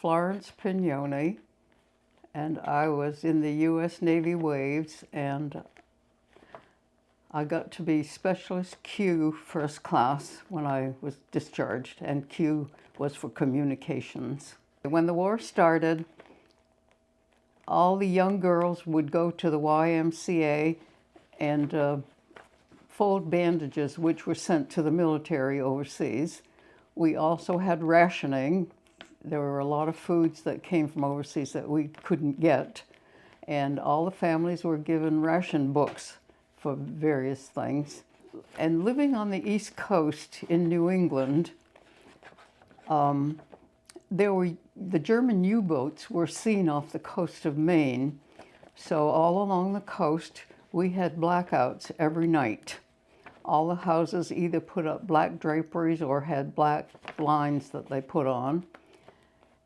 Florence Johnson, and I was in the U.S. Navy Waves, and I got to be Specialist Q first class when I was discharged, and Q was for communications. When the war started, all the young girls would go to the YMCA and fold bandages, which were sent to the military overseas. We also had rationing. There were a lot of foods that came from overseas that we couldn't get, and all the families were given ration books for various things. And living on the East Coast in New England, the German U-boats were seen off the coast of Maine. So all along the coast, we had blackouts every night. All the houses either put up black draperies or had black blinds that they put on.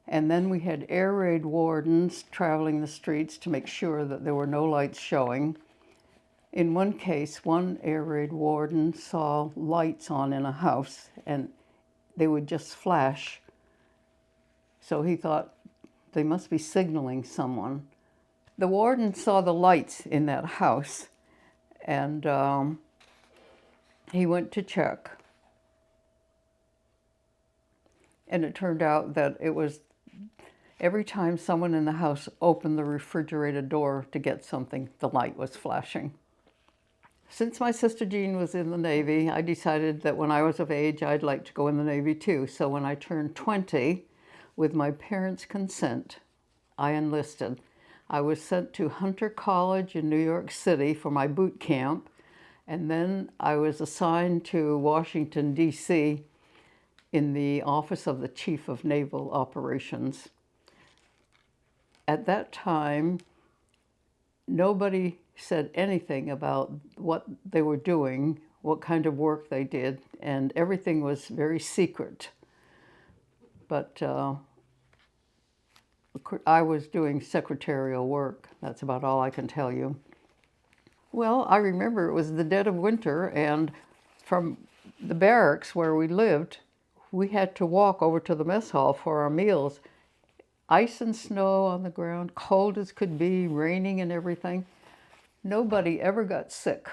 And then we had air raid wardens traveling the streets to make sure that there were no lights showing. In one case, one air raid warden saw lights on in a house, and they would just flash. So he thought they must be signaling someone. The warden saw the lights in that house, and he went to check. And it turned out that it was every time someone in the house opened the refrigerator door to get something, the light was flashing. Since my sister Jean was in the Navy, I decided that when I was of age, I'd like to go in the Navy too. So when I turned 20, with my parents' consent, I enlisted. I was sent to Hunter College in New York City for my boot camp, and then I was assigned to Washington, D.C. in the Office of the Chief of Naval Operations. At that time, nobody said anything about what they were doing, what kind of work they did, and everything was very secret. But I was doing secretarial work. That's about all I can tell you. Well, I remember it was the dead of winter, and from the barracks where we lived, we had to walk over to the mess hall for our meals. Ice and snow on the ground, cold as could be, raining and everything. Nobody ever got sick.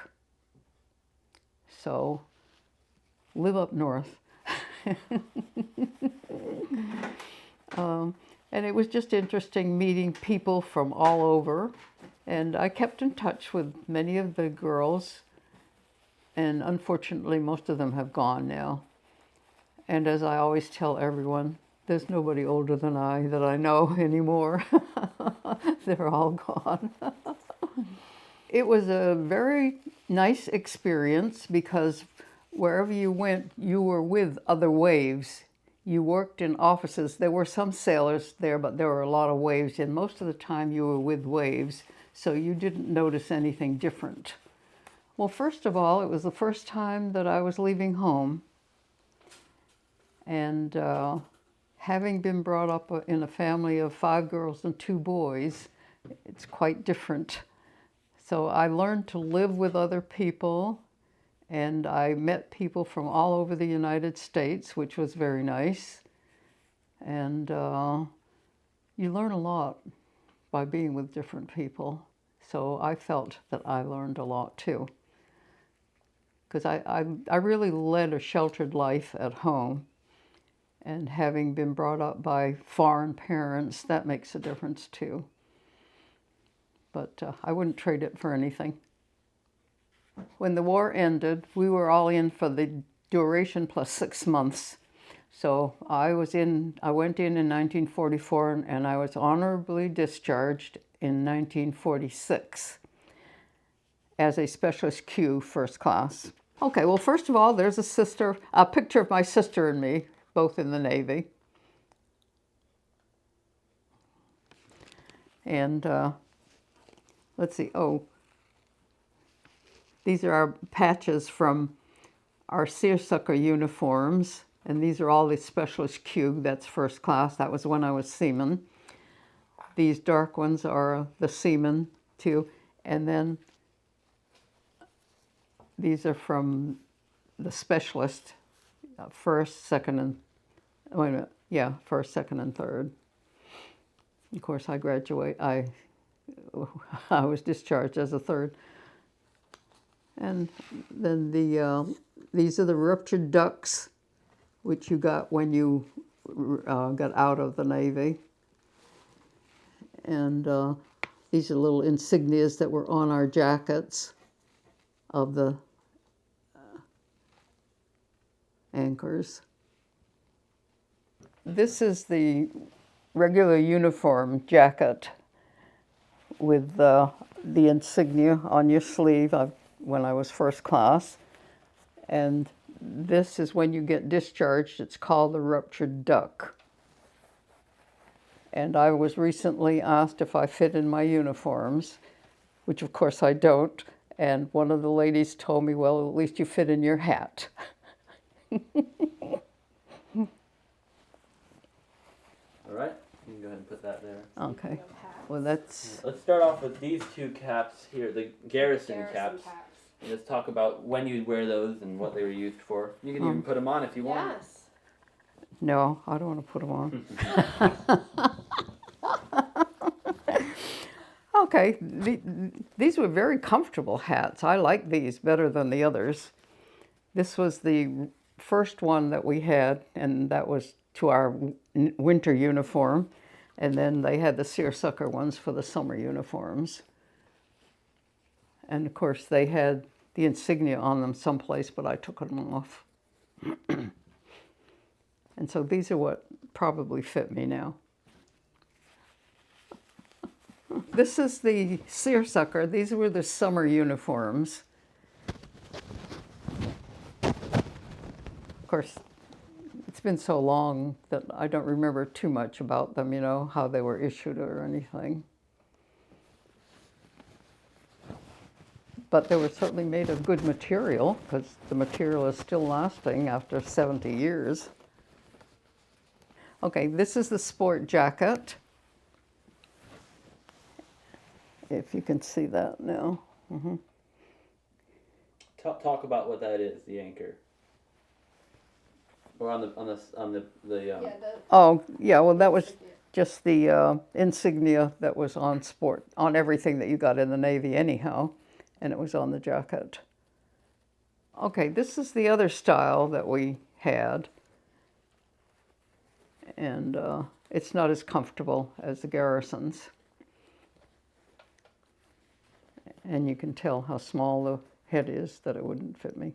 So, live up north. And it was just interesting meeting people from all over. And I kept in touch with many of the girls. And unfortunately, most of them have gone now. And as I always tell everyone, there's nobody older than I that I know anymore. They're all gone. It was a very nice experience because wherever you went, you were with other waves. You worked in offices. There were some sailors there, but there were a lot of waves, and most of the time you were with waves, so you didn't notice anything different. Well, first of all, it was the first time that I was leaving home, and having been brought up in a family of 5 girls and 2 boys, it's quite different. So I learned to live with other people, and I met people from all over the United States, which was very nice. And you learn a lot by being with different people. So I felt that I learned a lot too. Because I really led a sheltered life at home. And having been brought up by foreign parents, that makes a difference too. But I wouldn't trade it for anything. When the war ended, we were all in for the duration plus 6 months. So I went in 1944, and I was honorably discharged in 1946 as a Specialist Q first class. Okay, well, first of all, there's a picture of my sister and me, both in the Navy. And let's see, these are our patches from our seersucker uniforms, and these are all the Specialist Q, that's first class. That was when I was seaman. These dark ones are the seaman too, and then these are from the Specialist, first, second, and first, second, and third. Of course, I was discharged as a third. And then these are the ruptured ducks, which you got when you got out of the Navy. And these are little insignias that were on our jackets of the anchors. This is the regular uniform jacket with the insignia on your sleeve when I was first class. And this is when you get discharged. It's called the ruptured duck. And I was recently asked if I fit in my uniforms, which of course I don't. And one of the ladies told me, well, at least you fit in your hat. All right, you can go ahead and put that there. Okay. Well, that's... Let's start off with these two caps here, the garrison caps. And let's talk about when you'd wear those and what they were used for. You can even put them on if you want. Yes. No, I don't want to put them on. Okay, these were very comfortable hats. I like these better than the others. This was the first one that we had, and that was to our winter uniform. And then they had the seersucker ones for the summer uniforms. And of course, they had the insignia on them someplace, but I took them off. And so these are what probably fit me now. This is the seersucker. These were the summer uniforms. Of course, it's been so long that I don't remember too much about them, you know, how they were issued or anything. But they were certainly made of good material, because the material is still lasting after 70 years. Okay, this is the sport jacket. If you can see that now. Mm-hmm. Talk about what that is, the anchor. Or Oh, yeah, well, that was just the insignia that was on everything that you got in the Navy anyhow, and it was on the jacket. Okay, this is the other style that we had, and it's not as comfortable as the garrisons. And you can tell how small the head is, that it wouldn't fit me.